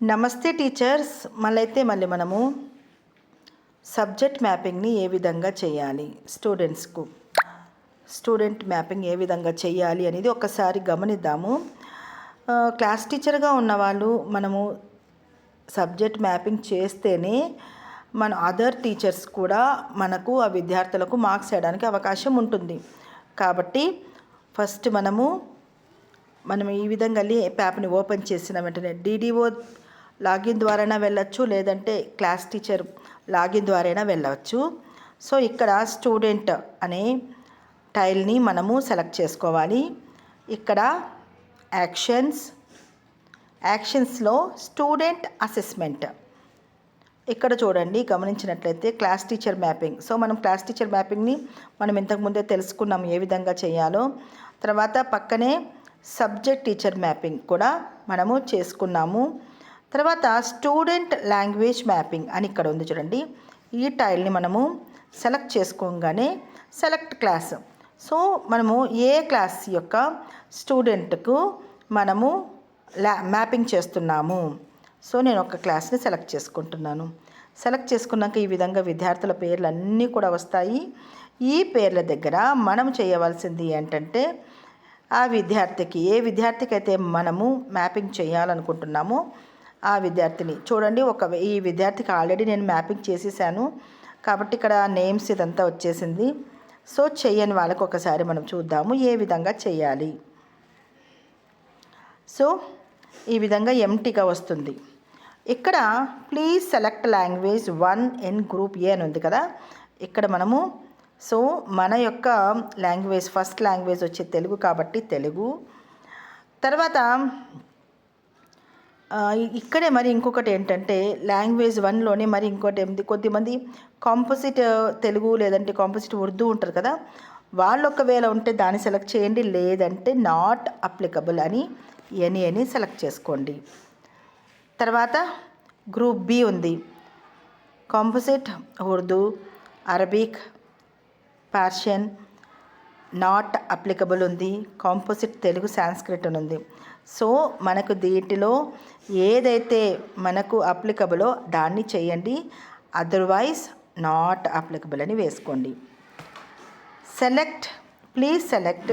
నమస్తే టీచర్స్. మళ్ళీ మనము సబ్జెక్ట్ మ్యాపింగ్ని ఏ విధంగా చేయాలి, స్టూడెంట్ మ్యాపింగ్ ఏ విధంగా చేయాలి అనేది ఒకసారి గమనిద్దాము. క్లాస్ టీచర్గా ఉన్నవాళ్ళు మనము సబ్జెక్ట్ మ్యాపింగ్ చేస్తేనే మన అదర్ టీచర్స్ కూడా మనకు ఆ విద్యార్థులకు మార్క్స్ వేయడానికి అవకాశం ఉంటుంది. కాబట్టి ఫస్ట్ మనం ఈ విధంగా యాప్ని ఓపెన్ చేసిన వెంటనే డిడిఓ లాగిన్ ద్వారైనా వెళ్ళచ్చు, లేదంటే క్లాస్ టీచర్ లాగిన్ ద్వారైనా వెళ్ళవచ్చు. సో ఇక్కడ స్టూడెంట్ అనే టైల్ని మనము సెలెక్ట్ చేసుకోవాలి. ఇక్కడ యాక్షన్స్లో స్టూడెంట్ అసెస్మెంట్ ఇక్కడ చూడండి, గమనించినట్లయితే క్లాస్ టీచర్ మ్యాపింగ్. సో మనం క్లాస్ టీచర్ మ్యాపింగ్ని ఇంతకుముందే తెలుసుకున్నాం ఏ విధంగా చేయాలో. తర్వాత పక్కనే సబ్జెక్ట్ టీచర్ మ్యాపింగ్ కూడా మనము చేసుకున్నాము. తర్వాత స్టూడెంట్ లాంగ్వేజ్ మ్యాపింగ్ అని ఇక్కడ ఉంది చూడండి. ఈ టైల్ని మనము సెలెక్ట్ చేసుకోగానే సెలెక్ట్ క్లాస్. సో మనము ఏ క్లాస్ యొక్క స్టూడెంట్కు మనము మ్యాపింగ్ చేస్తున్నాము. సో నేను ఒక క్లాస్ని సెలెక్ట్ చేసుకుంటున్నాను. సెలెక్ట్ చేసుకున్నాక ఈ విధంగా విద్యార్థుల పేర్లు అన్నీ కూడా వస్తాయి. ఈ పేర్ల దగ్గర మనం చేయవలసింది ఏంటంటే ఆ విద్యార్థికి ఏ విద్యార్థికి అయితే మనము మ్యాపింగ్ చేయాలనుకుంటున్నామో ఆ విద్యార్థిని చూడండి. ఈ విద్యార్థికి ఆల్రెడీ నేను మ్యాపింగ్ చేసేసాను కాబట్టి ఇక్కడ నేమ్స్ ఇదంతా వచ్చేసింది. సో చెయ్యని వాళ్ళకి ఒకసారి మనం చూద్దాము ఏ విధంగా చేయాలి. సో ఈ విధంగా ఎంటీగా వస్తుంది. ఇక్కడ please select language 1 in group A అని ఉంది కదా. ఇక్కడ మనము మన యొక్క లాంగ్వేజ్ ఫస్ట్ లాంగ్వేజ్ వచ్చే తెలుగు కాబట్టి తెలుగు. తర్వాత ఇక్కడే మరి ఇంకొకటి ఏంటంటే లాంగ్వేజ్ 1లోనే మరి ఇంకోటి ఏంటి, కొద్దిమంది కాంపోజిట్ తెలుగు లేదంటే కాంపోజిట్ ఉర్దూ ఉంటారు కదా, వాళ్ళు ఒకవేళ ఉంటే దాన్ని సెలెక్ట్ చేయండి, లేదంటే నాట్ అప్లికబుల్ అని అని సెలెక్ట్ చేసుకోండి. తర్వాత గ్రూప్ బి ఉంది, composite Urdu, Arabic, Persian, not applicable ఉంది, కాంపోజిట్ తెలుగు, సాంస్క్రిట్ అని ఉంది. సో మనకు వీటిలో ఏదైతే మనకు అప్లికబులో దాన్ని చేయండి, అదర్వైజ్ నాట్ అప్లికబుల్ అని వేసుకోండి. Please select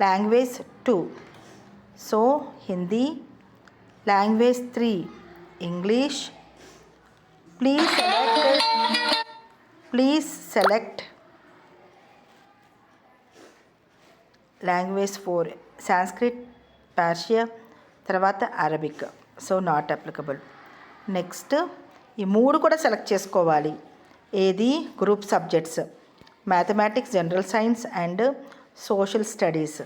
language 2. So Hindi. Language 3 English. Please select language 4 Sanskrit, Persia, తర్వాత Arabic. So not applicable. Next ఈ 3 కూడా సెలెక్ట్ చేసుకోవాలి. ఏది group subjects mathematics, general science and social studies.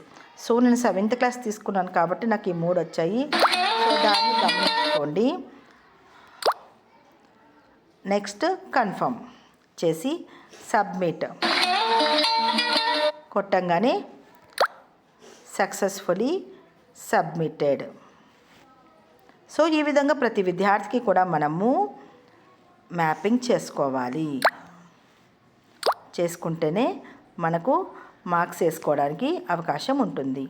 So నేను 7th క్లాస్ తీసుకున్నాను కాబట్టి నాకు ఈ 3 వచ్చాయి. సో దాన్ని గమనించుకోండి. నెక్స్ట్ కన్ఫర్మ్ చేసి సబ్మిట్ కొట్టంగానే సక్సెస్ఫుల్లీ సబ్మిటెడ్. సో ఈ విధంగా ప్రతి విద్యార్థికి కూడా మనము మ్యాపింగ్ చేసుకోవాలి. చేసుకుంటేనే మనకు మార్క్స్ వేసుకోవడానికి అవకాశం ఉంటుంది.